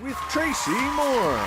with Tracy Moore.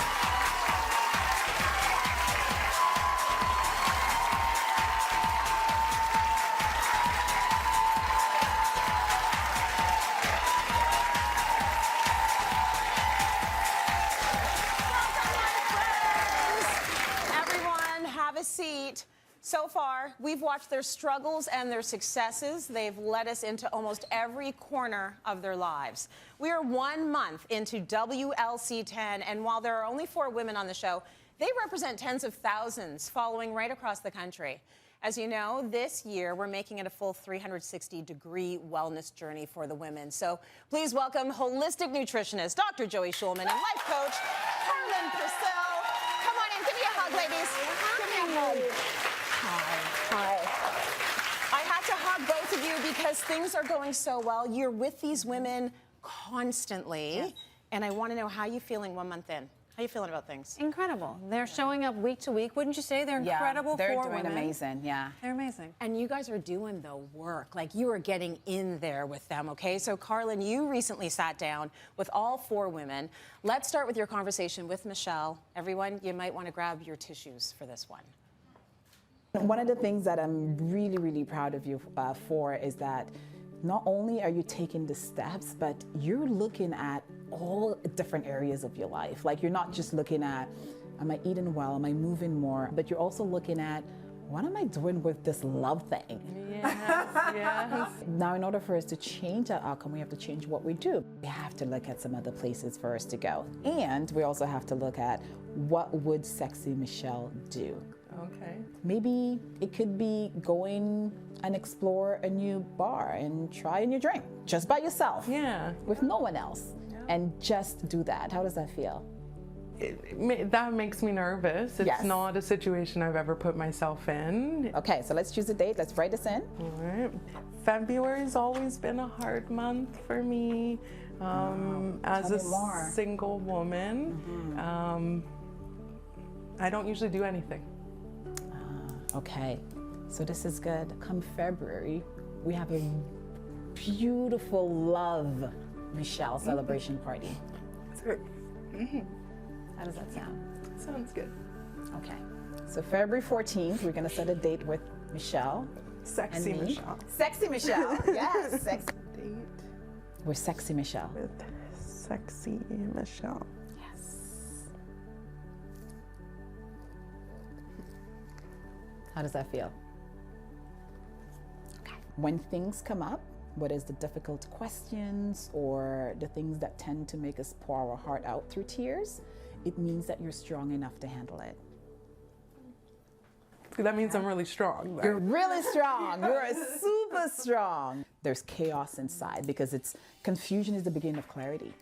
Seat. So far, we've watched their struggles and their successes. They've led us into almost every corner of their lives. We are 1 month into WLC 10, and while there are only 4 women on the show, they represent tens of thousands following right across the country. As you know, this year, we're making it a full 360-degree wellness journey for the women. So please welcome holistic nutritionist, Dr. Joey Shulman, and life coach, Carmen Purcell. Come on in, give me a hug, ladies. Give me a hug. Hi. I had to hug both of you because things are going so well. You're with these women constantly, yes. And I want to know how you're feeling 1 month in. How are you feeling about things? Incredible. They're showing up week to week. Wouldn't you say they're incredible? They're for doing women? amazing. Yeah, they're amazing. And you guys are doing the work. Like, you are getting in there with them. Okay, so Carlin, you recently sat down with all 4 women. Let's start with your conversation with Michelle. Everyone, you might want to grab your tissues for this one. One of the things that I'm really, really proud of you for is that not only are you taking the steps, but you're looking at all different areas of your life. Like, you're not just looking at, am I eating well, am I moving more, but you're also looking at, what am I doing with this love thing? Yes, yes. Now, in order for us to change that outcome, we have to change what we do. We have to look at some other places for us to go. And we also have to look at, what would sexy Michelle do? Okay. Maybe it could be going and explore a new bar and try a new drink just by yourself. Yeah. With no one else. Yeah. And just do that. How does that feel? That makes me nervous. It's Yes. not a situation I've ever put myself in. Okay, so let's choose a date. Let's write this in. All right. February's always been a hard month for me. As a single woman, I don't usually do anything. Okay, so this is good. Come February, we have a beautiful Love Michelle celebration party. How does that sound? Sounds good. Okay, so February 14th, we're gonna set a date with Michelle. Sexy Michelle. Sexy Michelle, yes. Sexy. Date We're Sexy Michelle. with Sexy Michelle. How does that feel? Okay. When things come up, what is the difficult questions or the things that tend to make us pour our heart out through tears, it means that you're strong enough to handle it. See, that means I'm really strong. Then. You're really strong. You're super strong. There's chaos inside because confusion is the beginning of clarity,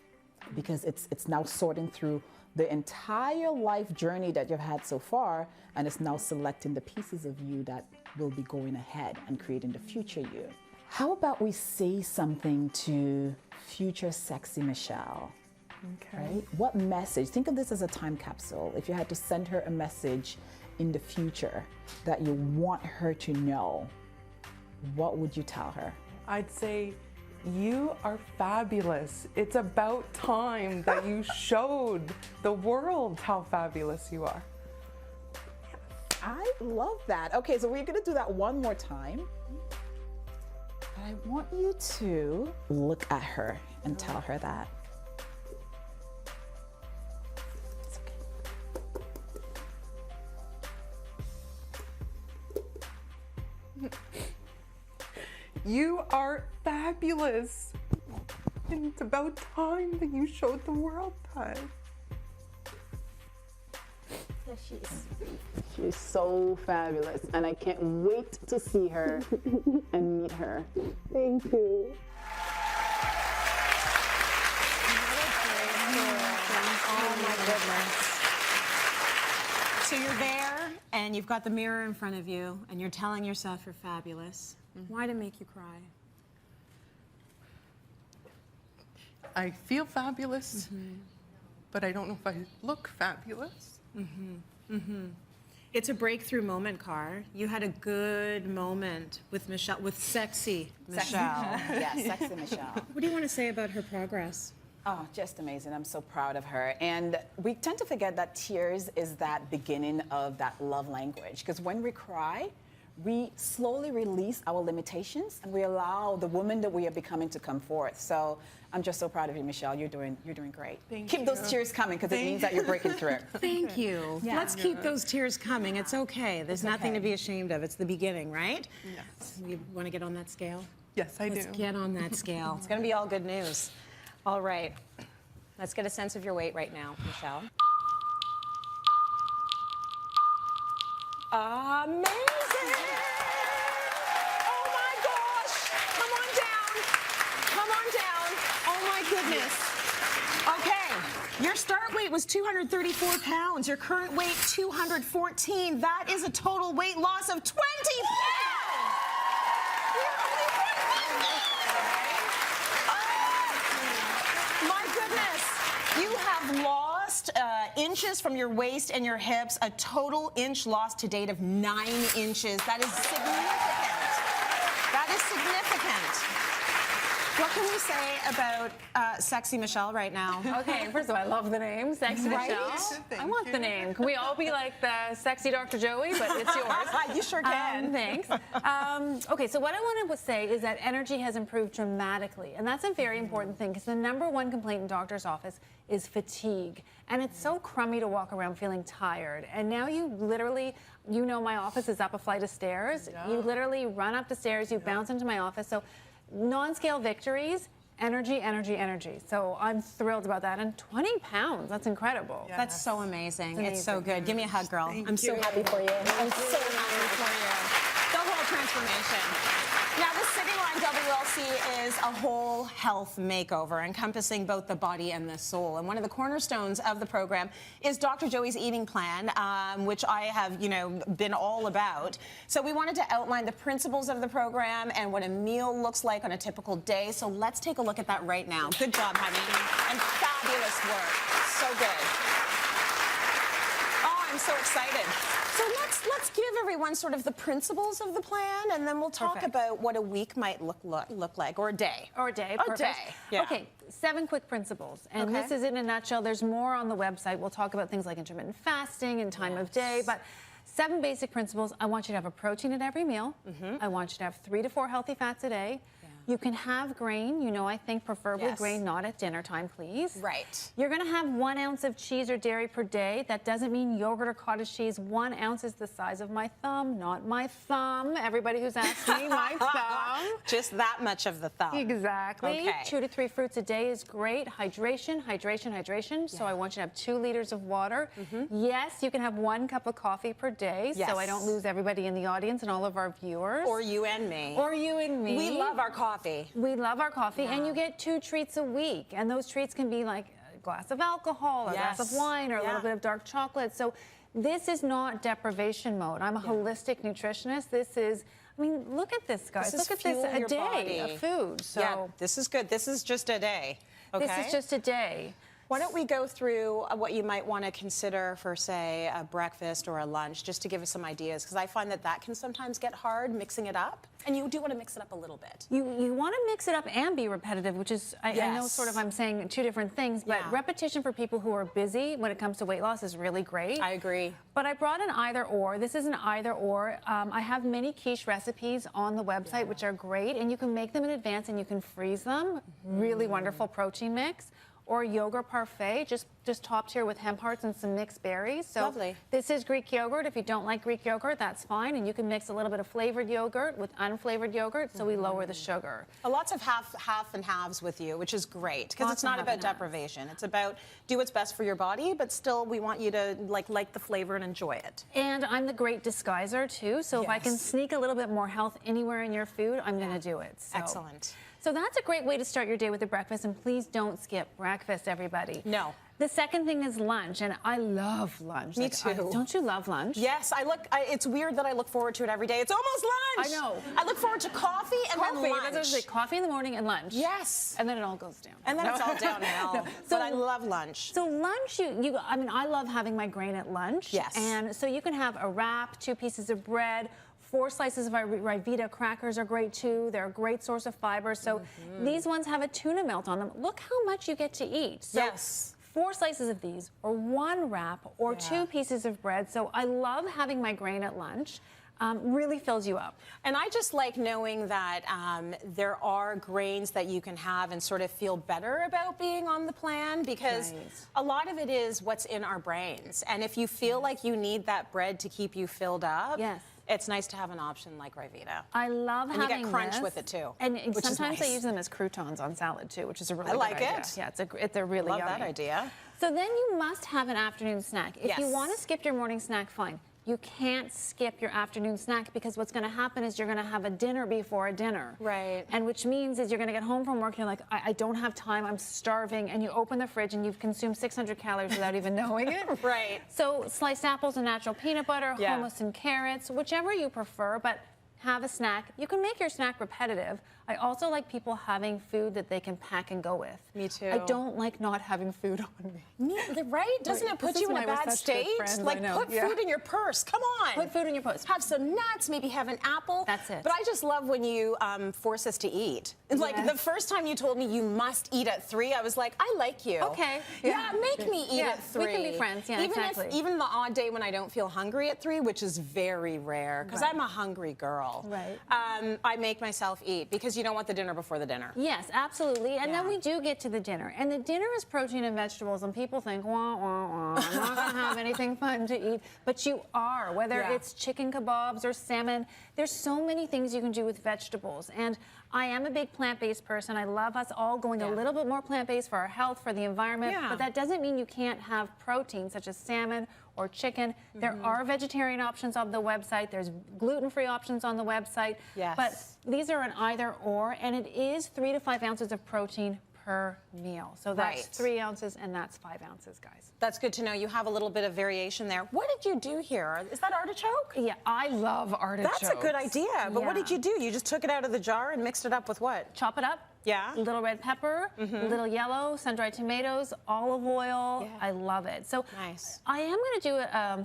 because it's now sorting through the entire life journey that you've had so far, and it's now selecting the pieces of you that will be going ahead and creating the future you. How about we say something to future sexy Michelle? Okay. Right? What message? Think of this as a time capsule. If you had to send her a message in the future that you want her to know, what would you tell her? I'd say, you are fabulous. It's about time that you showed the world how fabulous you are. I love that. Okay, so we're gonna do that one more time. But I want you to look at her and tell her that. It's okay. You are fabulous. And it's about time that you showed the world that. Yes, she is. She's so fabulous, and I can't wait to see her and meet her. Thank you. Oh my goodness. So you're there, and you've got the mirror in front of you, and you're telling yourself you're fabulous. Why did it make you cry? I feel fabulous, but I don't know if I look fabulous. It's a breakthrough moment, Car. You had a good moment with Michelle, with sexy Michelle. Yes, sexy Michelle. What do you want to say about her progress? Oh, just amazing. I'm so proud of her. And we tend to forget that tears is that beginning of that love language. Because when we cry, we slowly release our limitations and we allow the woman that we are becoming to come forth. So I'm just so proud of you, Michelle. You're doing great. Keep those tears coming because it means that you're breaking through. Thank you. Yeah. Let's keep those tears coming. It's okay. There's nothing to be ashamed of. It's the beginning, right? Yes. You want to get on that scale? Yes, I Let's do. get on that scale. It's going to be all good news. All right. Let's get a sense of your weight right now, Michelle. Amazing! Oh my gosh! Come on down. Come on down. Oh my goodness. Okay. Your start weight was 234 pounds. Your current weight, 214. That is a total weight loss of 20 pounds! You're only 1 My goodness. You have lost inches from your waist and your hips, a total inch loss to date of 9 inches. That is significant. That is significant. What can we say about Sexy Michelle right now? Okay, first of all, I love the name, Sexy Right? Michelle. Thank I want you. the name. Can we all be like the sexy Dr. Joey, but it's yours? You sure can. Thanks. Okay, so what I wanted to say is that energy has improved dramatically, and that's a very important thing because the #1 complaint in doctor's office is fatigue, and it's so crummy to walk around feeling tired. And now you literally, you know, my office is up a flight of stairs. Yeah. You literally run up the stairs, you bounce into my office. So non-scale victories. Energy, energy, energy. So I'm thrilled about that. And 20 pounds, that's incredible. Yeah. That's so amazing. It's It's so amazing. good. Give me a hug, girl. Thank I'm so you. happy for you. I'm so happy for you. The whole transformation. Now, the Cityline WLC is a whole health makeover encompassing both the body and the soul. And one of the cornerstones of the program is Dr. Joey's eating plan, which I have, been all about. So we wanted to outline the principles of the program and what a meal looks like on a typical day. So let's take a look at that right now. Good job, honey. And fabulous work. So good. Oh, I'm so excited. So let's give everyone sort of the principles of the plan, and then we'll talk Perfect. about what a week might look like, or a day. Or a day, A perfect. day, yeah. Okay, 7 quick principles. And Okay. this is in a nutshell. There's more on the website. We'll talk about things like intermittent fasting and time of day, but 7 basic principles. I want you to have a protein at every meal. I want you to have 3 to 4 healthy fats a day. You can have grain, I think preferably Yes. grain, not at dinner time, please. Right. You're gonna have 1 ounce of cheese or dairy per day. That doesn't mean yogurt or cottage cheese. 1 ounce is the size of my thumb, not my thumb. Everybody who's asked me, my thumb. Just that much of the thumb. Exactly. Okay. 2 to 3 fruits a day is great. Hydration, hydration, hydration. So I want you to have 2 liters of water. Yes, you can have 1 cup of coffee per day, Yes. so I don't lose everybody in the audience and all of our viewers. Or you and me. Or you and me. We love our coffee. We love our coffee, and you get 2 treats a week. And those treats can be like a glass of alcohol, a glass of Yes. wine, or a Yeah. little bit of dark chocolate. So this is not deprivation mode. I'm a holistic nutritionist. This is, look at this, guys. This is Look at this, fuel a your day body. of food. So Yeah, this is good. This is just a day. Okay. this is just a day. Why don't we go through what you might want to consider for, say, a breakfast or a lunch, just to give us some ideas, because I find that can sometimes get hard, mixing it up. And you do want to mix it up a little bit. You want to mix it up and be repetitive, which is, I know Yes. sort of I'm saying 2 different things, but Yeah. repetition for people who are busy when it comes to weight loss is really great. I agree. But I brought an either or. This is an either or. I have mini quiche recipes on the website, which are great, and you can make them in advance and you can freeze them. Really wonderful protein mix. Or yogurt parfait, just topped here with hemp hearts and some mixed berries. So Lovely. this is Greek yogurt. If you don't like Greek yogurt, that's fine. And you can mix a little bit of flavored yogurt with unflavored yogurt, so we lower the sugar. Lots of half and halves with you, which is great, because Lots it's of not half about and halves. deprivation. It's about do what's best for your body, but still we want you to like the flavor and enjoy it. And I'm the great disguiser too, so if I can Yes. sneak a little bit more health anywhere in your food, I'm gonna do it. So. Excellent. So that's a great way to start your day with a breakfast, and please don't skip breakfast, everybody. No. The second thing is lunch, and I love lunch. Me too. Don't you love lunch? Yes, it's weird that I look forward to it every day. It's almost lunch. I know. I look forward to coffee and then Coffee, lunch. that's what I say, coffee in the morning and lunch. Yes. And then it all goes down. And then it's all downhill. So- But I love lunch. So lunch, I love having my grain at lunch. Yes. And so you can have a wrap, 2 pieces of bread, 4 slices of Ryvita crackers are great too. They're a great source of fiber. So these ones have a tuna melt on them. Look how much you get to eat. So Yes. 4 slices of these, or 1 wrap, or 2 pieces of bread. So I love having my grain at lunch. Really fills you up. And I just like knowing that there are grains that you can have and sort of feel better about being on the plan, because a lot of it is what's in our brains. And if you feel like you need that bread to keep you filled up, it's nice to have an option like Ryvita. I love having And you get crunch this. with it too. And which sometimes is nice. I use them as croutons on salad too, which is a really good like idea. it. Yeah, they're really Love yummy. that idea. So then you must have an afternoon snack. If you Yes. want to skip your morning snack, fine. You can't skip your afternoon snack, because what's going to happen is you're going to have a dinner before a dinner. Right. And which means is you're going to get home from work, you're like, I don't have time, I'm starving, and you open the fridge and you've consumed 600 calories without even knowing it. Right. So sliced apples and natural peanut butter, hummus and carrots, whichever you prefer, but have a snack. You can make your snack repetitive. I also like people having food that they can pack and go with. Me too. I don't like not having food on me. Right? Doesn't it put This you is in a why we're bad such good state? friends, I Like, know. put food in your purse. Come on. Put food in your purse. Have some nuts, maybe have an apple. That's it. But I just love when you force us to eat. It's like the first time you told me you must eat at 3, I was like, I like you. Okay. Yeah, make me eat at 3. We can be friends. Yeah, exactly. Even the odd day when I don't feel hungry at 3, which is very rare, because I'm a hungry girl. Right. I make myself eat, because you don't want the dinner before the dinner. Yes, absolutely. And then we do get to the dinner. And the dinner is protein and vegetables, and people think, wah, wah, wah, I'm not going to have anything fun to eat. But you are, whether it's chicken kebabs or salmon. There's so many things you can do with vegetables. And I am a big plant-based person. I love us all going a little bit more plant-based for our health, for the environment. But that doesn't mean you can't have protein, such as salmon or chicken. There are vegetarian options on the website. There's gluten-free options on the website. But these are an either-or, and it is 3 to 5 ounces of protein per meal. So that's 3 ounces, and that's 5 ounces, guys. That's good to know. You have a little bit of variation there. What did you do here? Is that artichoke? Yeah, I love artichokes. That's a good idea. But what did you do? You just took it out of the jar and mixed it up with what? Chop it up. Yeah. Little red pepper, little yellow, sun-dried tomatoes, olive oil. Yeah. I love it. So nice. I am going to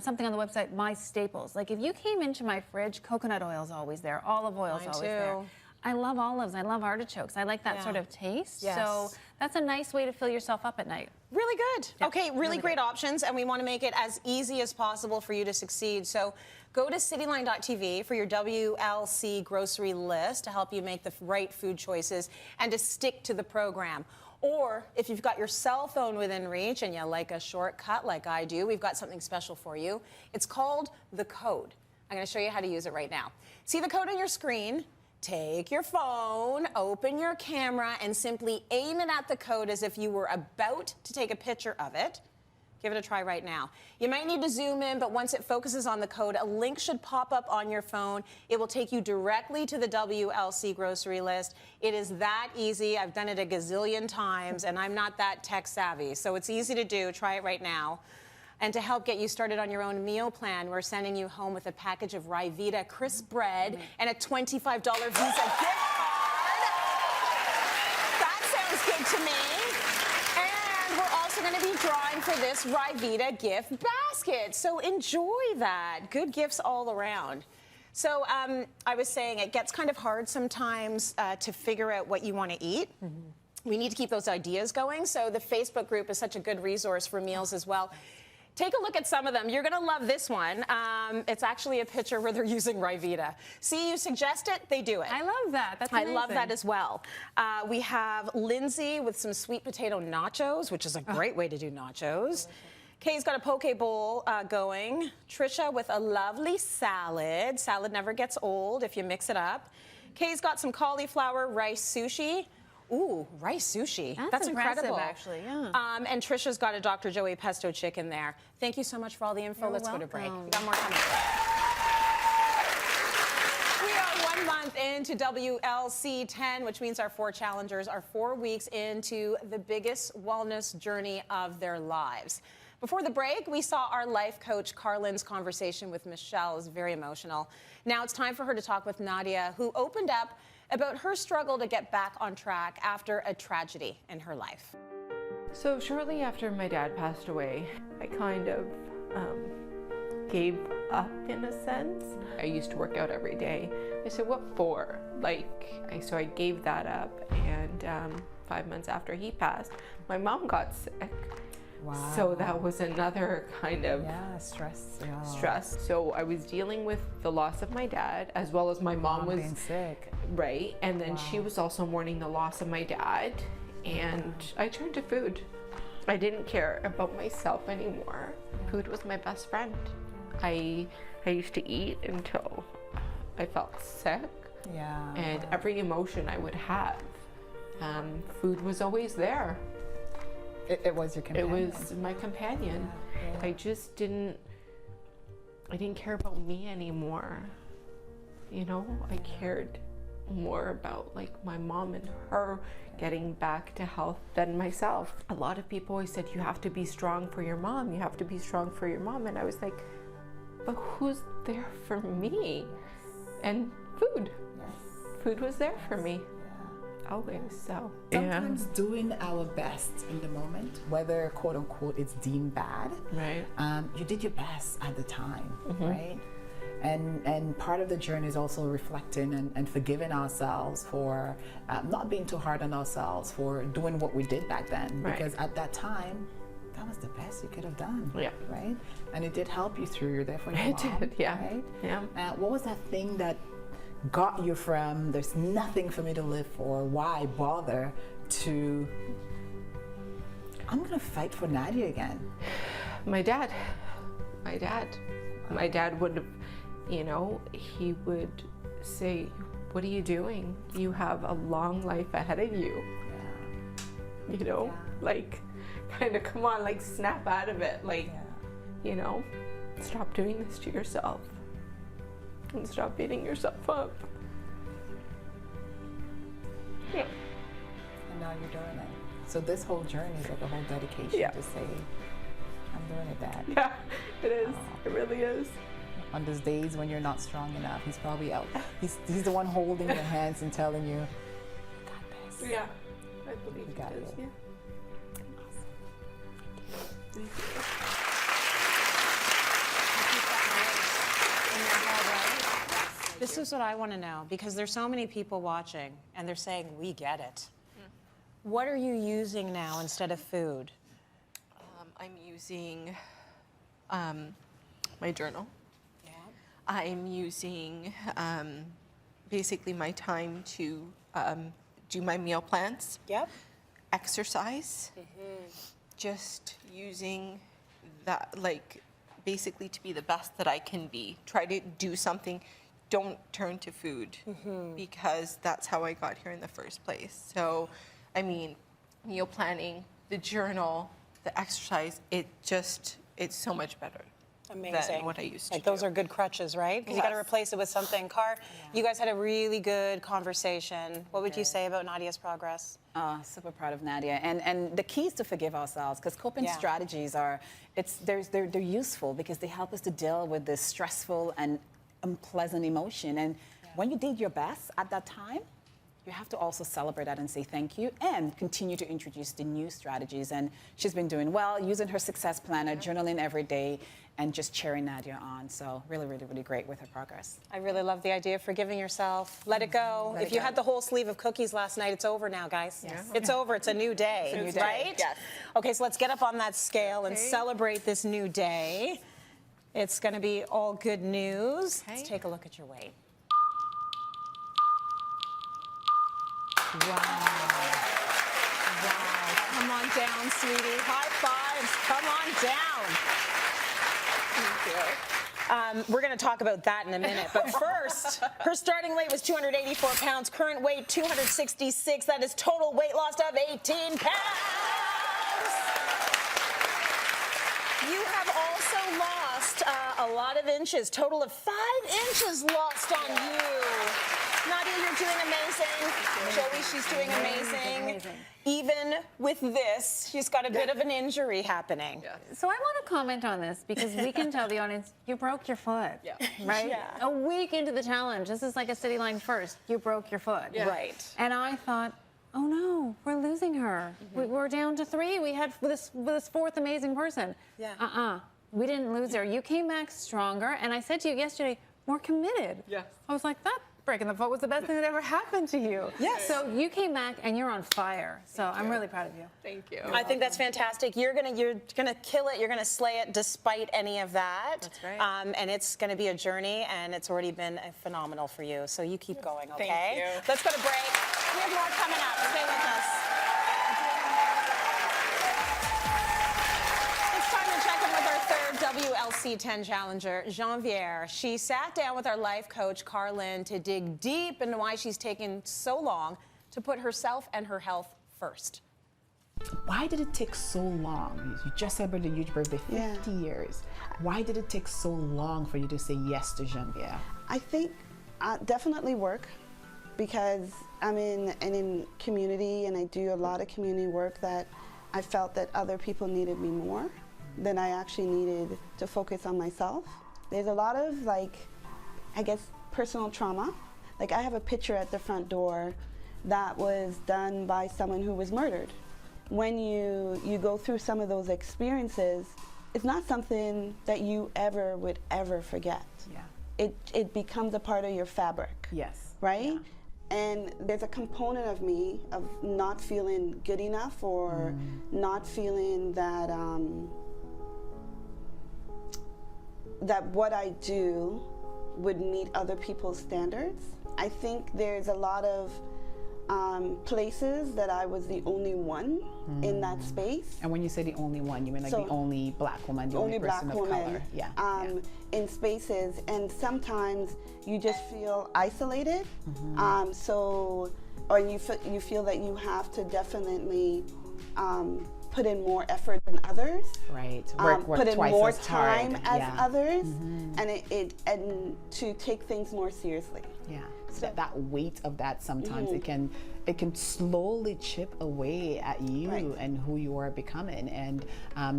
do something on the website, my staples. Like if you came into my fridge, coconut oil is always there, olive oil is always there. I love olives. I love artichokes. I like that sort of taste. So that's a nice way to fill yourself up at night. Really good. Yeah, okay, really great options, and we want to make it as easy as possible for you to succeed. So go to cityline.tv for your WLC grocery list to help you make the right food choices and to stick to the program. Or if you've got your cell phone within reach and you like a shortcut like I do, we've got something special for you. It's called the code. I'm going to show you how to use it right now. See the code on your screen? Take your phone, open your camera, and simply aim it at the code as if you were about to take a picture of it. Give it a try right now. You might need to zoom in, but once it focuses on the code, a link should pop up on your phone. It will take you directly to the WLC grocery list. It is that easy. I've done it a gazillion times, and I'm not that tech savvy, so it's easy to do. Try it right now. And to help get you started on your own meal plan, we're sending you home with a package of Ryvita crisp bread and a $25 Visa gift card. That sounds good to me. And we're also going to be drawing for this Ryvita gift basket. So enjoy that. Good gifts all around. So I was saying it gets kind of hard sometimes to figure out what you want to eat. We need to keep those ideas going. So the Facebook group is such a good resource for meals as well. Take a look at some of them. You're going to love this one. It's actually a picture where they're using Ryvita. See, you suggest it, they do it. I love that. That's amazing. I love that as well. We have Lindsay with some sweet potato nachos, which is a great way to do nachos. Kay's got a poke bowl going. Trisha with a lovely salad. Salad never gets old if you mix it up. Kay's got some cauliflower rice sushi. Ooh, rice sushi. That's incredible. Actually, yeah. And Trisha's got a Dr. Joey pesto chicken there. Thank you so much for all the info. Let's go to break. We got more coming. We are 1 month into WLC 10, which means our 4 challengers are 4 weeks into the biggest wellness journey of their lives. Before the break, we saw our life coach Carlin's conversation with Michelle. It was very emotional. Now it's time for her to talk with Nadia, who opened up about her struggle to get back on track after a tragedy in her life. So shortly after my dad passed away, I kind of gave up in a sense. I used to work out every day. I said, what for? So I gave that up, and 5 months after he passed, my mom got sick. Wow. So that was another kind of stress. stress. So I was dealing with the loss of my dad, as well as my mom was being sick. Right, and then she was also mourning the loss of my dad, and I turned to food. I didn't care about myself anymore. Food was my best friend. I used to eat until I felt sick. Yeah. And every emotion I would have, food was always there. It was your companion. It was my companion. Yeah. I just didn't care about me anymore. You know, I cared more about my mom and her getting back to health than myself. A lot of people always said, you have to be strong for your mom. You have to be strong for your mom. And I was like, but who's there for me? And food. Food was there for me. Always. So Sometimes doing our best in the moment, whether quote unquote it's deemed bad, right. You did your best at the time, right? And part of the journey is also reflecting and forgiving ourselves for not being too hard on ourselves for doing what we did back then. Right. Because at that time, that was the best you could have done. Yeah. Right? And it did help you through. You're there for your It mom. did, yeah. Right? Yeah. What was that thing that got you from there's nothing for me to live for, why bother, to I'm gonna fight for Nadia again? My dad would have, he would say, what are you doing? You have a long life ahead of you. Kind of come on, snap out of it. Stop doing this to yourself. And stop beating yourself up. Yeah. And now you're doing it. So this whole journey is like a whole dedication to say, I'm doing it, Dad. Yeah, it is. It really is. On those days when you're not strong enough, he's probably out. He's the one holding your hands and telling you, you got this. Yeah, I believe You got it is. it. Yeah. Thank you. This is what I want to know, because there's so many people watching and they're saying, we get it. What are you using now instead of food? I'm using my journal. Yeah. I'm using basically my time to do my meal plans, Yep. exercise, just using that, basically to be the best that I can be. Try to do something. Don't turn to food because that's how I got here in the first place. So, meal planning, the journal, the exercise, it's so much better Amazing. than what I used to do. Those are good crutches, right? Because you got to Yes. replace it with something. Car, you guys had a really good conversation. What would you say about Nadia's progress? Super proud of Nadia. And the key is to forgive ourselves, because coping Yeah. strategies they're useful because they help us to deal with this stressful and unpleasant emotion. And when you did your best at that time, you have to also celebrate that and say thank you and continue to introduce the new strategies. And she's been doing well, using her success planner, journaling every day, and just cheering Nadia on. So really, really, really great with her progress. I really love the idea of forgiving yourself. Let it go. Let If it you go. had the whole sleeve of cookies last night, it's over now, guys. Yes. It's over. It's a new day. It's a new day. Right? Yes. Okay, so let's get up on that scale and Okay. celebrate this new day. It's going to be all good news. Okay. Let's take a look at your weight. Wow. Wow. Come on down, sweetie. High fives. Come on down. We're going to talk about that in a minute. But first, her starting weight was 284 pounds. Current weight, 266. That is total weight loss of 18 pounds. You have also lost a lot of inches. Total of 5 inches lost on you. Nadia, you're doing amazing. Joey, she's doing amazing. Even with this, she's got a bit of an injury happening. So I want to comment on this because we can tell the audience you broke your foot, right? Yeah. A week into the challenge, this is like a Cityline first. You broke your foot, Right. And I thought, oh no, we're losing her. We're down to 3. We had this 4th amazing person. Yeah. we didn't lose her. You came back stronger, and I said to you yesterday, more committed. Yes. I was like, that breaking the foot was the best thing that ever happened to you. Yes. So you came back, and you're on fire. So I'm really proud of you. Thank you. I think that's fantastic. You're gonna kill it. You're gonna slay it despite any of that. That's right. And it's gonna be a journey, and it's already been phenomenal for you. So you keep going, okay? Thank you. Let's go to break. We have more coming up. Stay with us. It's time to check in with our third WLC 10 challenger, Janvier. She sat down with our life coach, Carlin, to dig deep into why she's taken so long to put herself and her health first. Why did it take so long? You just celebrated a huge birthday, 50 years. Why did it take so long for you to say yes to Genevieve? I think definitely work, because I'm in community and I do a lot of community work that I felt that other people needed me more than I actually needed to focus on myself. There's a lot of, like, I guess, personal trauma. Like, I have a picture at the front door that was done by someone who was murdered. When you go through some of those experiences, it's not something that you would ever forget. Yeah. It becomes a part of your fabric. Yes. Right? Yeah. And there's a component of me of not feeling good enough, or not feeling that that what I do would meet other people's standards. I think there's a lot of places that I was the only one in that space. And when you say the only one, you mean like the only black woman, the only person black of woman, color? Yeah. In spaces, and sometimes you just feel isolated. Or you feel that you have to definitely put in more effort than others. Right. Work put in twice more as hard. time as others, and to take things more seriously. Yeah. So that weight of that sometimes it can slowly chip away at you and who you are becoming, and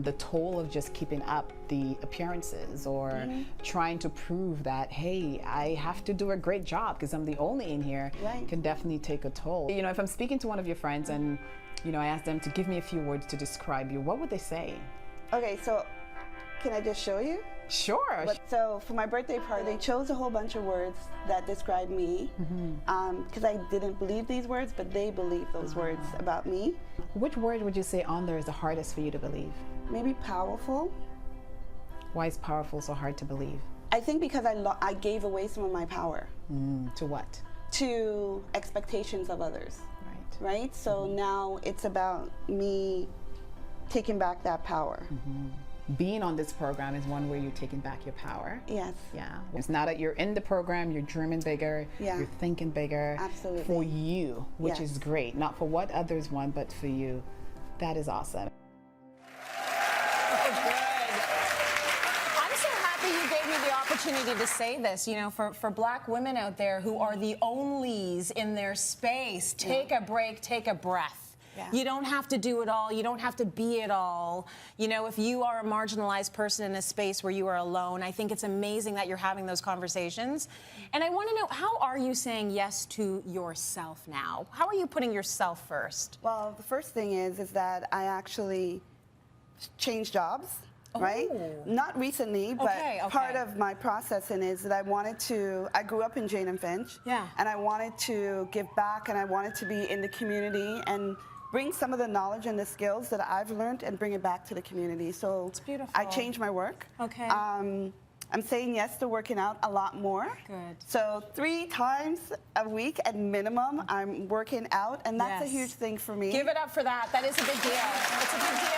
the toll of just keeping up the appearances or trying to prove that, hey, I have to do a great job because I'm the only in here, can definitely take a toll. You know, if I'm speaking to one of your friends and I ask them to give me a few words to describe you, what would they say? Okay, so can I just show you? Sure. So for my birthday party, they chose a whole bunch of words that describe me, because I didn't believe these words, but they believe those words about me. Which word would you say on there is the hardest for you to believe? Maybe powerful. Why is powerful so hard to believe? I think because I gave away some of my power. To what? To expectations of others. Right? So now it's about me taking back that power. Being on this program is one way you're taking back your power. Yes. Yeah. It's now that you're in the program, you're dreaming bigger, you're thinking bigger. Absolutely. For you, which is great. Not for what others want, but for you. That is awesome. You gave me the opportunity to say this, for black women out there who are the onlys in their space, take a break, take a breath. Yeah. You don't have to do it all. You don't have to be it all. If you are a marginalized person in a space where you are alone, I think it's amazing that you're having those conversations. And I want to know, how are you saying yes to yourself now? How are you putting yourself first? Well, the first thing is that I actually changed jobs. Right? Not recently, but part of my processing is that I grew up in Jane and Finch, and I wanted to give back, and I wanted to be in the community and bring some of the knowledge and the skills that I've learned and bring it back to the community. So it's beautiful. I changed my work. Okay. I'm saying yes to working out a lot more. Good. So 3 times a week at minimum, I'm working out, and that's a huge thing for me. Give it up for that. That is a big deal. It's a big deal.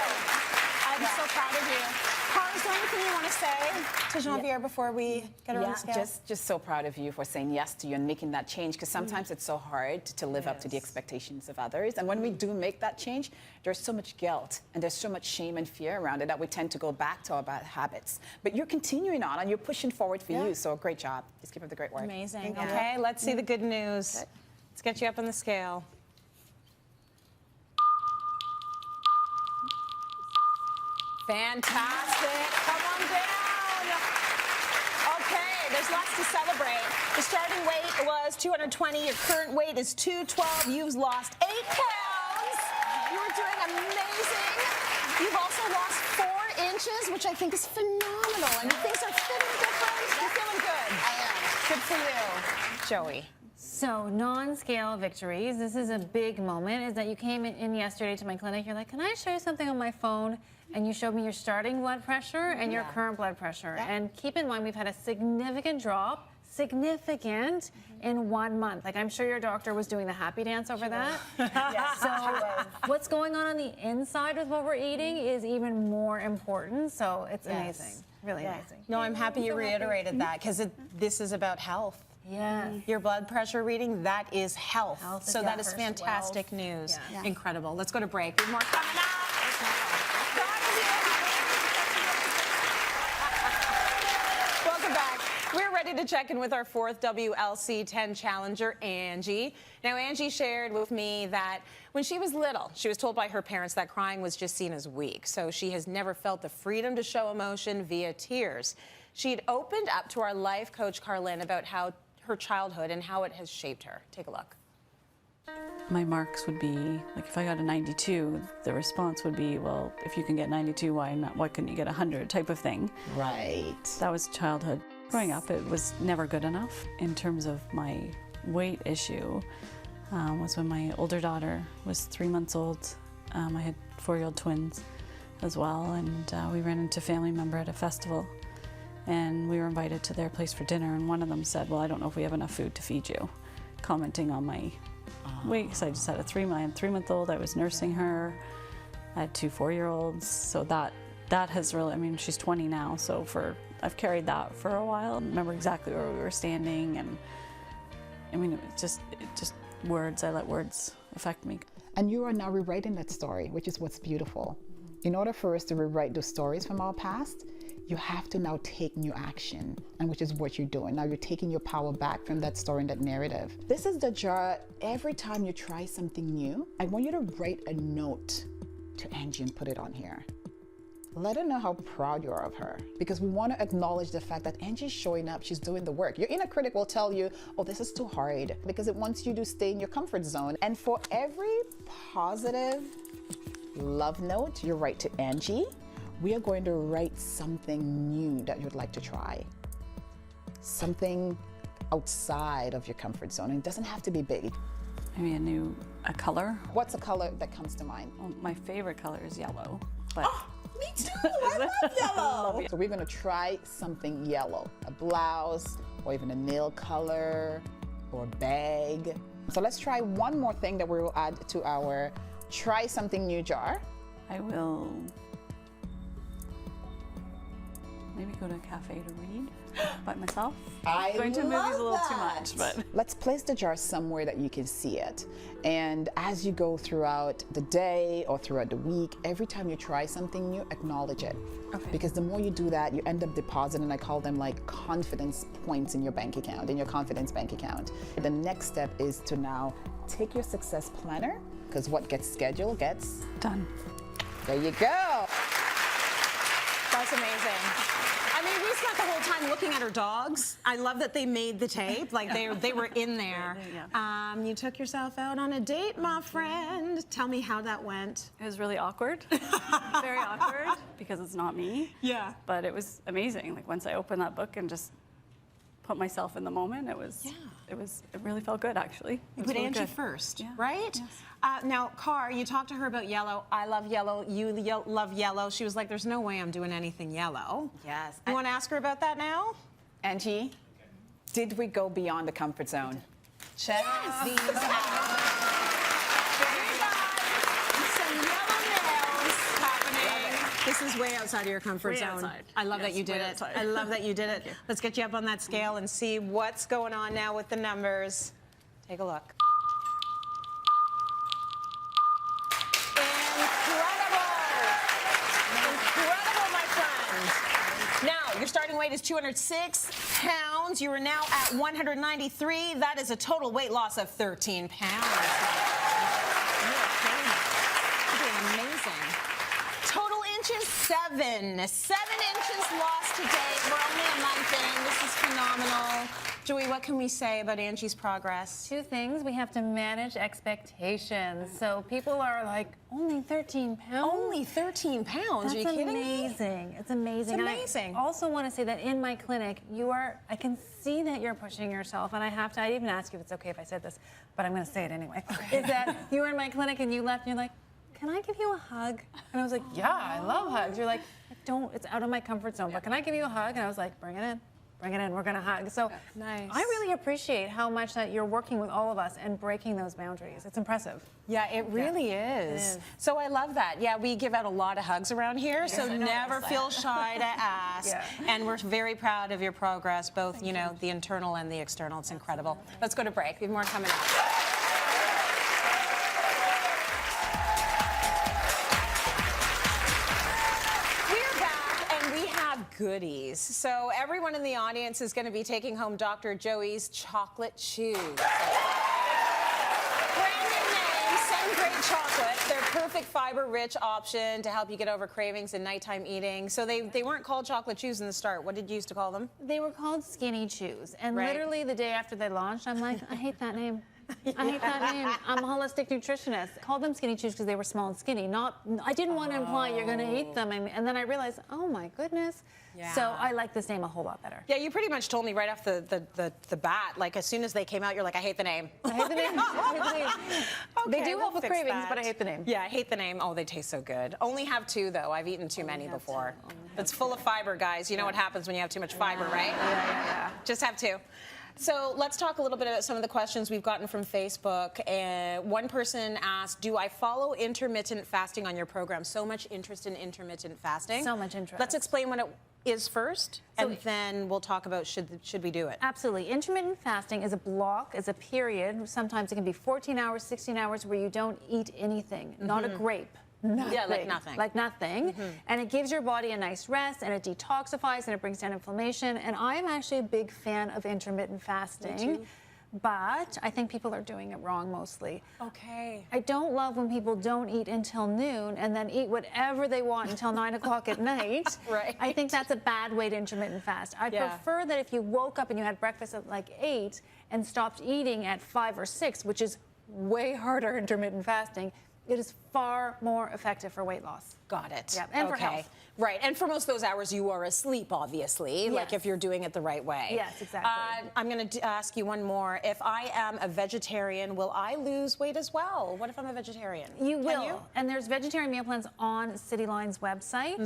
I'm so proud of you. Carl, is there anything you want to say to Genevieve before we get her on the scale? Just so proud of you for saying yes to you and making that change, because sometimes it's so hard to live up to the expectations of others. And when we do make that change, there's so much guilt and there's so much shame and fear around it that we tend to go back to our bad habits. But you're continuing on and you're pushing forward for you, so great job. Just keep up the great work. Amazing. Okay, let's see the good news. Okay. Let's get you up on the scale. Fantastic. Come on down. Okay, there's lots to celebrate. The starting weight was 220. Your current weight is 212. You've lost 8 pounds. You are doing amazing. You've also lost 4 inches, which I think is phenomenal. I mean, things are fitting different. You're feeling good. I am. Good for you, Joey. So non-scale victories, this is a big moment, is that you came in yesterday to my clinic, you're like, can I show you something on my phone? And you showed me your starting blood pressure and your current blood pressure. And keep in mind, we've had a significant drop, in 1 month. Like, I'm sure your doctor was doing the happy dance over that. Yes, So what's going on the inside with what we're eating is even more important. So it's amazing, really amazing. No, I'm happy you reiterated that because this is about health. Yeah. Your blood pressure reading, that is health. Health is So that is first fantastic wealth. news. Yeah. Incredible. Let's go to break. We have more coming up. Welcome back. We're ready to check in with our fourth WLC 10 challenger, Angie. Now, Angie shared with me that when she was little, she was told by her parents that crying was just seen as weak. So she has never felt the freedom to show emotion via tears. She'd opened up to our life coach, Carlin, about how her childhood and how it has shaped her. Take a look. My marks would be, like, if I got a 92, the response would be, well, if you can get 92, why couldn't you get 100 type of thing. Right. That was childhood. Growing up, it was never good enough. In terms of my weight issue, was when my older daughter was 3 months old. I had 4-year-old twins as well, and we ran into a family member at a festival, and we were invited to their place for dinner, and one of them said, well, I don't know if we have enough food to feed you, commenting on my weight, because I just had a 3-month-old, I was nursing her, I had 2 4-year-olds, so that has really, I mean, she's 20 now, so I've carried that for a while. I remember exactly where we were standing, and I mean, it just words, I let words affect me. And you are now rewriting that story, which is what's beautiful. In order for us to rewrite those stories from our past, you have to now take new action, and which is what you're doing. Now you're taking your power back from that story and that narrative. This is the jar. Every time you try something new, I want you to write a note to Angie and put it on here. Let her know how proud you are of her, because we want to acknowledge the fact that Angie's showing up, she's doing the work. Your inner critic will tell you, oh, this is too hard, because it wants you to stay in your comfort zone. And for every positive love note you write to Angie, we are going to write something new that you'd like to try. Something outside of your comfort zone. And it doesn't have to be big. Maybe a color. What's a color that comes to mind? Well, my favorite color is yellow, but Me too, I love yellow. So we're gonna try something yellow, a blouse, or even a nail color, or a bag. So let's try one more thing that we will add to our try something new jar. I will maybe go to a cafe to read by myself. Going to movies a little too much, but let's place the jar somewhere that you can see it. And as you go throughout the day or throughout the week, every time you try something new, acknowledge it. Okay. Because the more you do that, you end up depositing, I call them like confidence points in your bank account, in your confidence bank account. The next step is to now take your success planner, because what gets scheduled gets done. There you go. That's amazing. I mean, we spent the whole time looking at her dogs. I love that they made the tape, like they were in there. You took yourself out on a date, my friend. Tell me how that went. It was really awkward, very awkward, because it's not me. Yeah. But it was amazing. Like, once I opened that book and just put myself in the moment, it really felt good, actually. You put really Angie good. first, Yeah. right? Yes. Now, Car, you talked to her about yellow. I love yellow. You love yellow. She was like, there's no way I'm doing anything yellow. Yes. You want to ask her about that now? Angie, did we go beyond the comfort zone? Check these out. Some yellow nails happening. This is way outside of your comfort Way zone. outside. I love that you did way it. outside. I love that you did it. Let's get you up on that scale and see what's going on now with the numbers. Take a look. Incredible, my friend. Now, your starting weight is 206 pounds. You are now at 193. That is a total weight loss of 13 pounds. You're doing amazing. Total inches, 7. 7 inches lost today. We're only a month in. This is phenomenal. Joey, what can we say about Angie's progress? 2 things. We have to manage expectations. So people are like, only 13 pounds? Only 13 pounds? That's Are you kidding amazing. me? It's amazing. It's amazing. I also want to say that in my clinic, I can see that you're pushing yourself, and I didn't even ask you if it's okay if I said this, but I'm going to say it anyway. Okay. Is that you were in my clinic and you left and you're like, can I give you a hug? And I was like, yeah, I love hugs. You're like, it's out of my comfort zone, but can I give you a hug? And I was like, bring it in. Bring it in, we're gonna hug. So nice. I really appreciate how much that you're working with all of us and breaking those boundaries. It's impressive. Yeah, it really is. So I love that. Yeah, we give out a lot of hugs around here, so never feel shy to ask. Yeah. And we're very proud of your progress, both, you know, the internal and the external. It's incredible. Let's go to break. We have more coming up. Goodies. So everyone in the audience is going to be taking home Dr. Joey's chocolate chews. Brand new name, Sun Great Chocolate. They're perfect fiber-rich option to help you get over cravings and nighttime eating. So they weren't called chocolate chews in the start. What did you used to call them? They were called skinny chews. And literally the day after they launched, I'm like, I hate that name. I hate that name. I'm a holistic nutritionist. I called them skinny chews because they were small and skinny. I didn't want to imply you're going to eat them. And then I realized, oh my goodness. Yeah. So I like this name a whole lot better. Yeah, you pretty much told me right off the bat, like as soon as they came out, you're like, I hate the name. I hate the name. I hate the name. Okay, They do help with cravings, but I hate the name. Yeah, I hate the name. Oh, they taste so good. Only have 2, though. I've eaten too many before. It's full of fiber, guys. You know what happens when you have too much fiber, right? Yeah. Just have 2. So let's talk a little bit about some of the questions we've gotten from Facebook. One person asked, do I follow intermittent fasting on your program? So much interest in intermittent fasting. So much interest. Let's explain what it is first, and then we'll talk about should we do it. Absolutely. Intermittent fasting is a block, is a period. Sometimes it can be 14 hours, 16 hours where you don't eat anything, not a grape. Nothing. Yeah, like nothing. Like nothing. And it gives your body a nice rest, and it detoxifies, and it brings down inflammation. And I am actually a big fan of intermittent fasting. Me too. But I think people are doing it wrong mostly. Okay. I don't love when people don't eat until noon and then eat whatever they want until 9 o'clock at night. Right. I think that's a bad way to intermittent fast. I'd prefer that if you woke up and you had breakfast at like 8 and stopped eating at 5 or 6, which is way harder intermittent fasting, it is far more effective for weight loss. Got it. Yeah, and for health. Right, and for most of those hours you are asleep, obviously, like if you're doing it the right way. Yes, exactly. I'm going to ask you one more. If I am a vegetarian, will I lose weight as well? What if I'm a vegetarian? You will. Can you? And there's vegetarian meal plans on Cityline's website.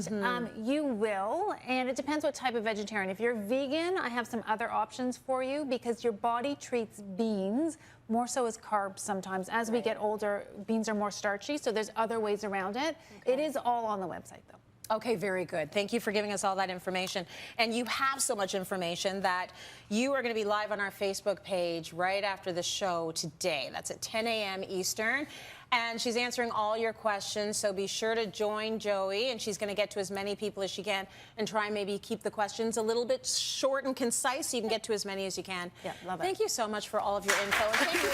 You will, and it depends what type of vegetarian. If you're vegan, I have some other options for you because your body treats beans more so as carbs sometimes. As we get older, beans are more starchy, so there's other ways around it. It is all on the website, though. Okay, very good. Thank you for giving us all that information. And you have so much information that you are going to be live on our Facebook page right after the show today. That's at 10 a.m. Eastern. And she's answering all your questions, so be sure to join Joey, and she's going to get to as many people as she can and try and maybe keep the questions a little bit short and concise so you can get to as many as you can. Yeah, love it. Thank you so much for all of your info. And thank you